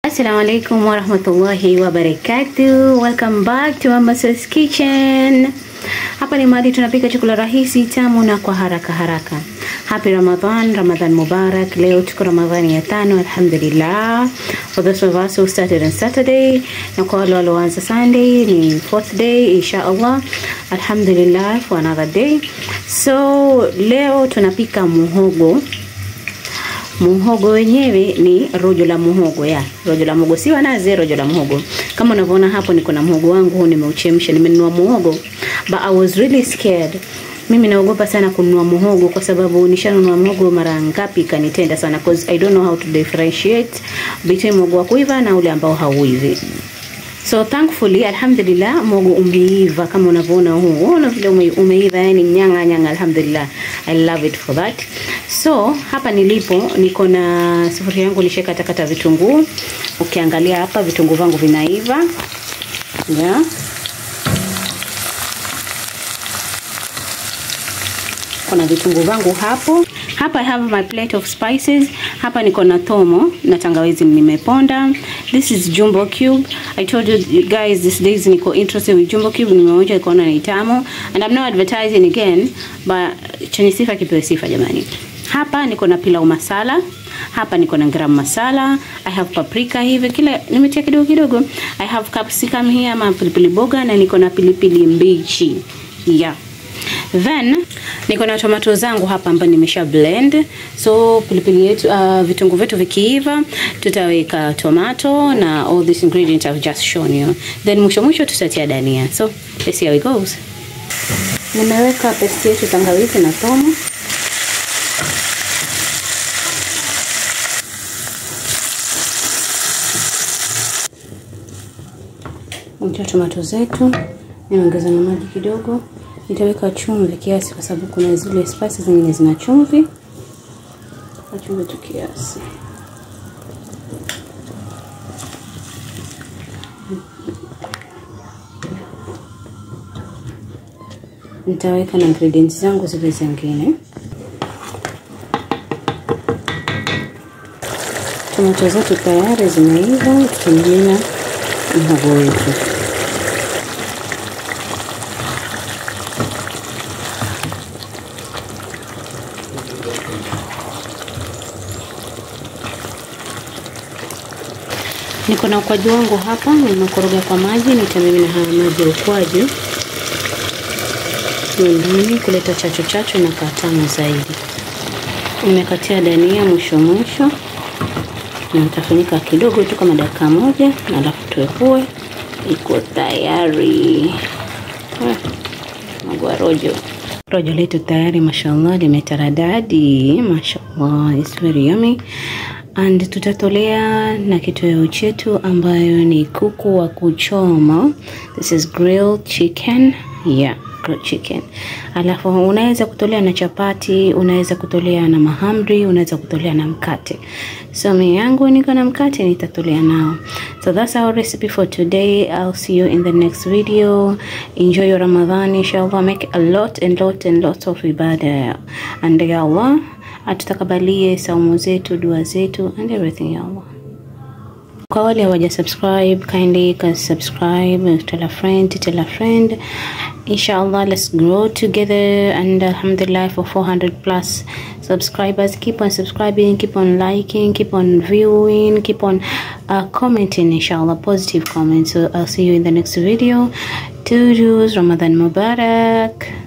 Assalamu alaikum wa rahmatullahi wa barakatuh. Welcome back to Mama's Kitchen. Hapa ni mahali tunapika chakula rahisi, tamu na kwa haraka. Happy Ramadan Mubarak. Leo tuko Ramadhani ya 5, alhamdulillah. For those of us who started on Saturday, na kwa wale walioanza Sunday ni 4th day inshallah. Alhamdulillah for another day. So leo tunapika muhogo. Muhogo wenyewe ni rojo la muhogo rojo la muhogo, si wanazi, rojo la muhogo. Kama unavyoona hapo niko na muhogo wangu nimeuchemsha, nimenunua muhogo, but I was really scared. Mimi naogopa sana kununua muhogo kwa sababu nishanunua muhogo mara ngapi kanitenda sana, because I don't know how to differentiate between muhogo wa kuiva na ule ambao hauivi. So thankfully, alhamdulillah, muhogo umeiva kama unavyoona huu. Unaona vile umeiva, yani nyanga, alhamdulillah. I love it for that. So hapa nilipo niko na sufuria yangu, nishakatakata vitunguu. Ukiangalia hapa vitunguu vangu vinaiva. Yeah. Kuna vitunguu vangu hapo. Hapa I have my plate of spices. Hapa niko na tomo na tangawizi nimeponda. This is jumbo cube. I told you guys these days niko interested with jumbo cube, nimeonja ikaona ni tamu. And I'm not advertising again, but chenye sifa kipewe sifa jamani. Hapa niko na pilau masala. Hapa niko na garam masala. I have paprika hivi, kile nimetia kidogo. I have capsicum here, ama pilipili boga, na niko na pilipili mbichi. Yeah. Then niko na tomato zangu hapa ambazo nimesha blend. So pilipili yetu, vitunguu vyetu vikiiva, tutaweka tomato na all these ingredients I've just shown you. Then mwisho tutatia dania. So let's see how it goes. Nimeweka paste yetu tangawizi na tomo. Nita tomato zetu, niongeza na maji kidogo. Nitaweka chumvi kiasi kwa sababu kuna zile spices zingine zina chumvi. Chumvi tu kiasi. Nitaweka na ingredients zangu zile zingine. Tomato zetu tayari zimeiva, tutamimina muhogo wetu. Niko na ukwaju wangu hapa, nimekoroga kwa maji, nitamimina haya maji ya ukwaju ndani kuleta chachu na katamu zaidi. Nimekatia dania mwisho, na nitafunika kidogo tu kama dakika 1, na alafu tuepue. Iko tayari. Rojo letu tayari, mashallah, limetaradadi, mashallah, it's very yummy. And tutatolea na kitoweo chetu ambayo ni kuku wa kuchoma. This is grilled chicken. Yeah, grilled chicken. Alafu unaweza kutolea na chapati, unaweza kutolea na mahamri, unaweza kutolea na mkate. So mimi yangu niko na mkate, nitatolea nao. So that's our recipe for today. I'll see you in the next video. Enjoy your Ramadan, inshallah. Make a lot of ibadah. And ya Allah atutakabalie saumu zetu, dua zetu, and everything ya Allah. Kwa wale hawaja subscribe, kindly subscribe, tell a friend. Inshallah, let's grow together, and alhamdulillah for 400+ subscribers. Keep on subscribing, keep on liking, keep on viewing, keep on commenting, inshallah, positive comments. So I'll see you in the next video. Ramadan Mubarak.